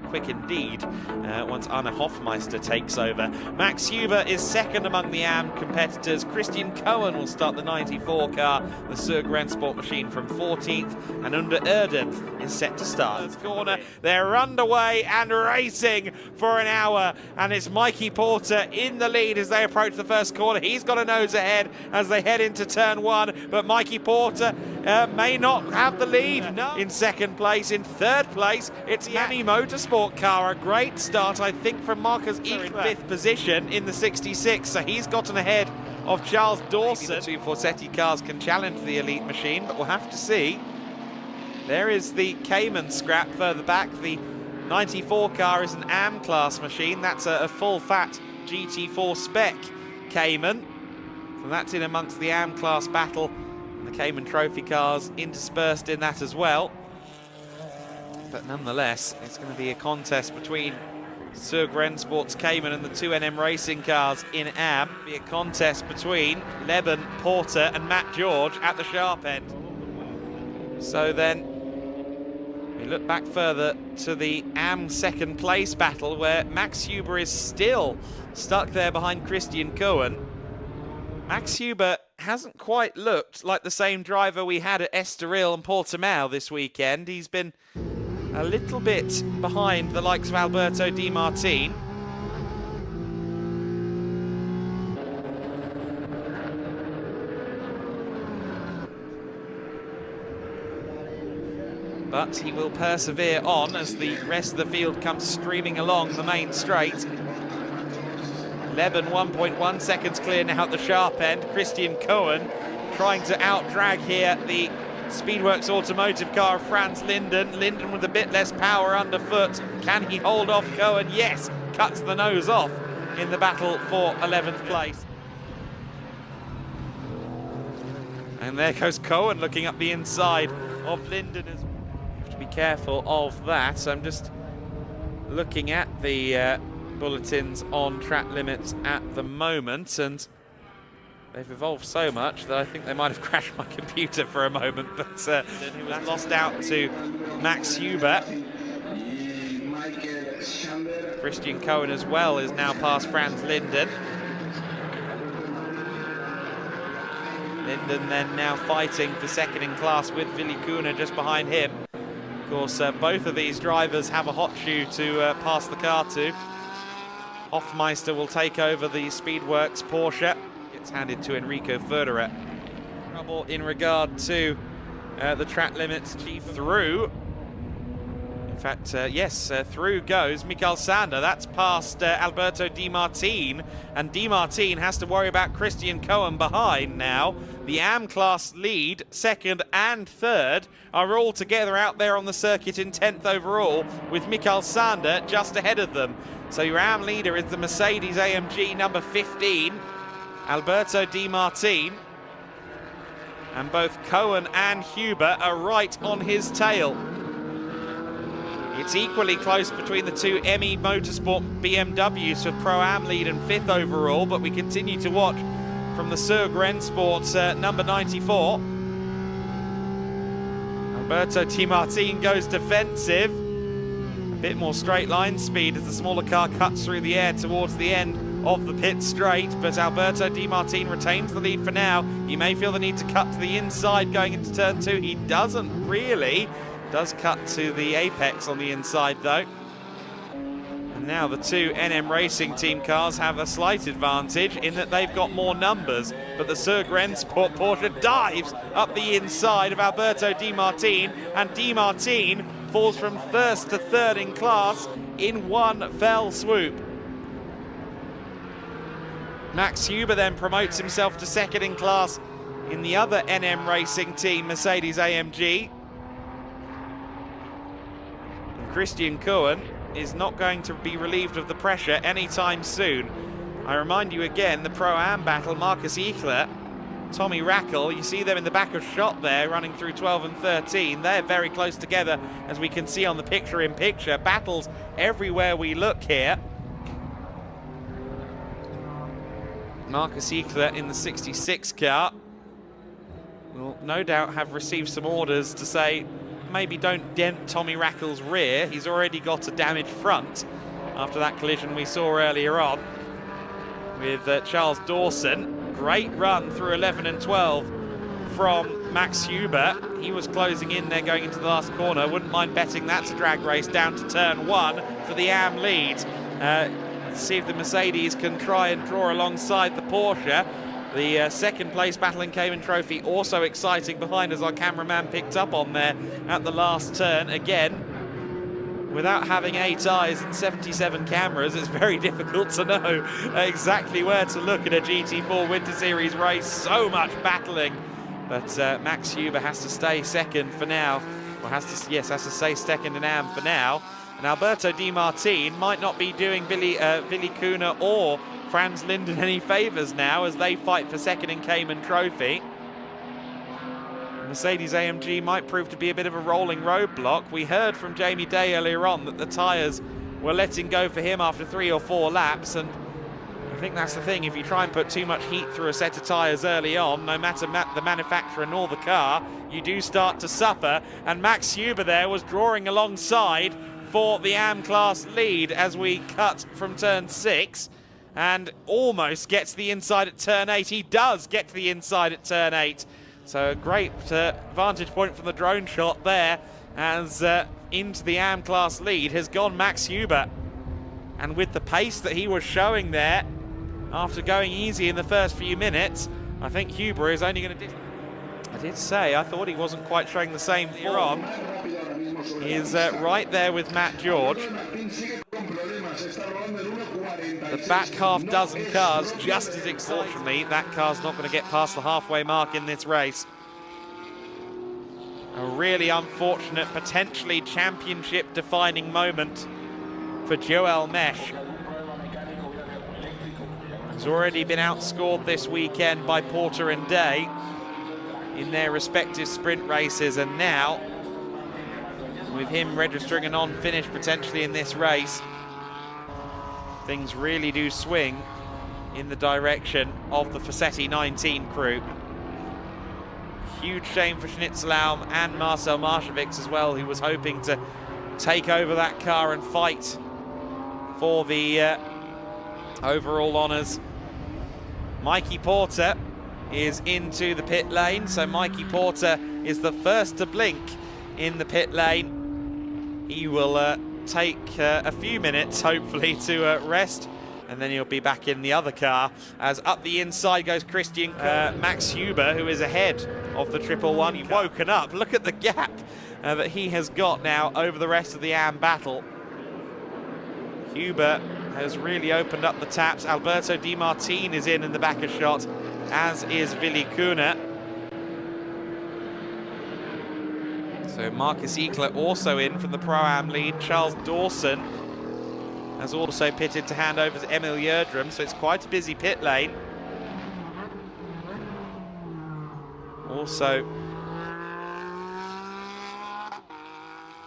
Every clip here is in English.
quick indeed once Anna Hofmeister takes over. Max Huber is second among the AM competitors. Christian Cohen will start the 94 car, the Sorg Rennsport machine, from 14th, and Under Erden is set to start. Corner, they're underway and racing for an hour, and it's Mikey Porter in the lead as they approach the first corner. He's got a nose ahead as they head into turn one, but Mikey Porter may not have the lead. No. In second place. In third place, it's Yami Motorsport car. A great start, I think, from Marcus Eich in fifth position in the 66, so he's gotten ahead of Charles Dawson. Maybe the two Forsetti cars can challenge the elite machine, but we'll have to see. There is the Cayman scrap further back. The 94 car is an AM class machine. That's a full-fat GT4 spec Cayman. So that's in amongst the AM class battle. And the Cayman Trophy cars interspersed in that as well. But nonetheless, it's going to be a contest between Sorg Rennsport's Cayman and the two NM Racing cars in AM. It'll be a contest between Leben, Porter and Matt George at the sharp end. So then, we look back further to the AM second place battle, where Max Huber is still stuck there behind Christian Cohen. Max Huber hasn't quite looked like the same driver we had at Estoril and Portimao this weekend. He's been a little bit behind the likes of Alberto Di Martine. But he will persevere on as the rest of the field comes streaming along the main straight. Leben 1.1 seconds clear now at the sharp end. Christian Cohen trying to out-drag here the Speedworks Automotive car of Franz Linden. Linden with a bit less power underfoot. Can he hold off Cohen? Yes, cuts the nose off in the battle for 11th place. And there goes Cohen looking up the inside of Linden. Have to be careful of that. So I'm just looking at the bulletins on track limits at the moment, and they've evolved so much that I think they might have crashed my computer for a moment, but he was lost out to Max Huber. Christian Cohen as well is now past Franz Linden. Linden then now fighting for second in class with Willi Kuhner just behind him. Of course, both of these drivers have a hot shoe to pass the car to. Hofmeister will take over the Speedworks Porsche. Gets handed to Enrico Förderer. Trouble in regard to the track limits. Chief through. In fact, yes, through goes Mikael Sander. That's past Alberto Di Martine. And Di Martine has to worry about Christian Cohen behind now. The AM class lead, second and third, are all together out there on the circuit in 10th overall, with Mikael Sander just ahead of them. So your AM leader is the Mercedes AMG number 15, Alberto Di Martine. And both Cohen and Huber are right on his tail. It's equally close between the two ME Motorsport BMWs for Pro-Am lead and 5th overall, but we continue to watch from the Sorg Rennsport number 94. Alberto Di Martine goes defensive. A bit more straight line speed as the smaller car cuts through the air towards the end of the pit straight, but Alberto Di Martine retains the lead for now. He may feel the need to cut to the inside going into turn two. He doesn't really. Does cut to the apex on the inside though. And now the two NM Racing Team cars have a slight advantage in that they've got more numbers, but the Sorg Rennsport Porsche dives up the inside of Alberto Di Martine, and Di Martine falls from first to third in class in one fell swoop. Max Huber then promotes himself to second in class in the other NM Racing Team, Mercedes AMG. And Christian Cohen is not going to be relieved of the pressure anytime soon. I remind you again, the Pro-Am battle, Marcus Eichler, Tommy Rackle, you see them in the back of shot there, running through 12 and 13. They're very close together, as we can see on the picture-in-picture. Battles everywhere we look here. Marcus Eichler in the 66 car will no doubt have received some orders to say, maybe don't dent Tommy Rackle's rear. He's already got a damaged front after that collision we saw earlier on with Charles Dawson. Great run through 11 and 12 from Max Huber. He was closing in there going into the last corner. Wouldn't mind betting that's a drag race down to turn 1 for the AM lead. See if the Mercedes can try and draw alongside the Porsche. The second place Battle in Cayman Trophy also exciting behind, as our cameraman picked up on there at the last turn. Again, without having 8 eyes and 77 cameras, it's very difficult to know exactly where to look at a GT4 Winter Series race. So much battling, but Max Huber has to stay second for now. Or has to stay second in AM for now. And Alberto Di Martin might not be doing Willi Kuna or Franz Linden any favours now as they fight for second in Cayman Trophy. Mercedes AMG might prove to be a bit of a rolling roadblock. We heard from Jamie Day earlier on that the tyres were letting go for him after 3 or 4 laps, and I think that's the thing. If you try and put too much heat through a set of tyres early on, no matter the manufacturer nor the car, you do start to suffer. And Max Huber there was drawing alongside for the AM class lead as we cut from turn 6 and almost gets the inside at turn 8. He does get to the inside at turn 8. So a great vantage point from the drone shot there as into the AM class lead has gone Max Huber. And with the pace that he was showing there after going easy in the first few minutes, I think Huber is only going to... I did say I thought he wasn't quite showing the same form. He is right there with Matt George. The back half dozen cars just as extortionately. That car's not going to get past the halfway mark in this race. A really unfortunate, potentially championship-defining moment for Joel Mesh. He's already been outscored this weekend by Porter and Day in their respective sprint races, and now with him registering a non-finish potentially in this race, things really do swing in the direction of the Fassetti 19 crew. Huge shame for Schnitzelaum and Marcel Marshevix as well, who was hoping to take over that car and fight for the overall honours. Mikey Porter is into the pit lane, so Mikey Porter is the first to blink in the pit lane. He will take a few minutes, hopefully, to rest, and then he'll be back in the other car. As up the inside goes Christian Max Huber, who is ahead of the 111. He's woken up. Look at the gap that he has got now over the rest of the AM battle. Huber has really opened up the taps. Alberto Di Martin is in the back of shot, as is Willi Kuna. So Marcus Eckler also in from the Pro-Am lead. Charles Dawson has also pitted to hand over to Emil Yerdrum, so it's quite a busy pit lane. Also,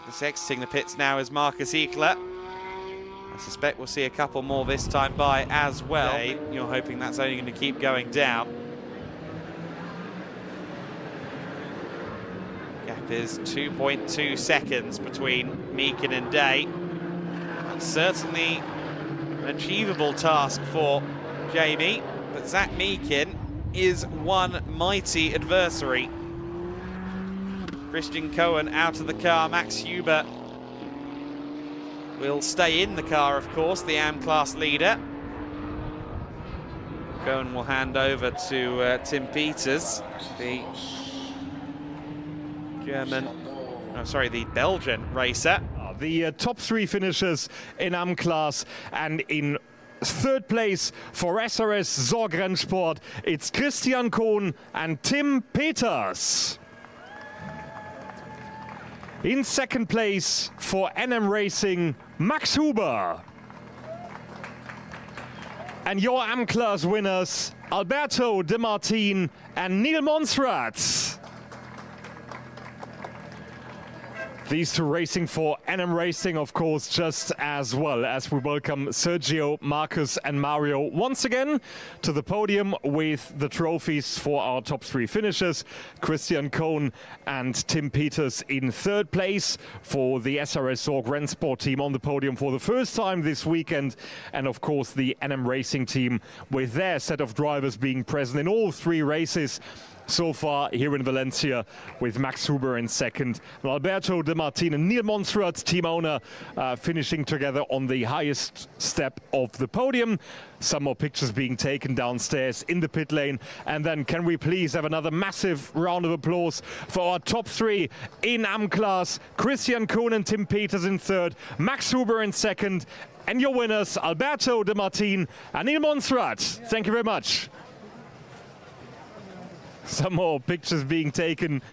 just exiting the pits now is Marcus Eckler. I suspect we'll see a couple more this time by as well. You're hoping that's only going to keep going down. Gap is 2.2 seconds between Meakin and Day. That's certainly an achievable task for Jamie, but Zach Meakin is one mighty adversary. Christian Cohen out of the car. Max Huber will stay in the car, of course, the AM class leader. Cohen will hand over to Tim Peters, the the Belgian racer. The top 3 finishers in AM class, and in 3rd place for SRS Sorg Rennsport, it's Christian Cohn and Tim Peters. In 2nd place for NM Racing, Max Huber. And your AM class winners, Alberto Di Martin and Neil Monserrat. These two racing for NM Racing, of course, just as well as we welcome Sergio, Marcus and Mario once again to the podium with the trophies for our top 3 finishers. Christian Cohn and Tim Peters in 3rd place for the SRS Sorg Rennsport team on the podium for the first time this weekend. And of course the NM Racing team with their set of drivers being present in all 3 races so far here in Valencia, with Max Huber in 2nd, and Alberto De Martin and Neil Monserrat, team owner, finishing together on the highest step of the podium. Some more pictures being taken downstairs in the pit lane. And then can we please have another massive round of applause for our top 3 in AM class. Christian Cohn and Tim Peters in 3rd, Max Huber in 2nd, and your winners, Alberto De Martin and Neil Monserrat. Thank you very much. Some more pictures being taken.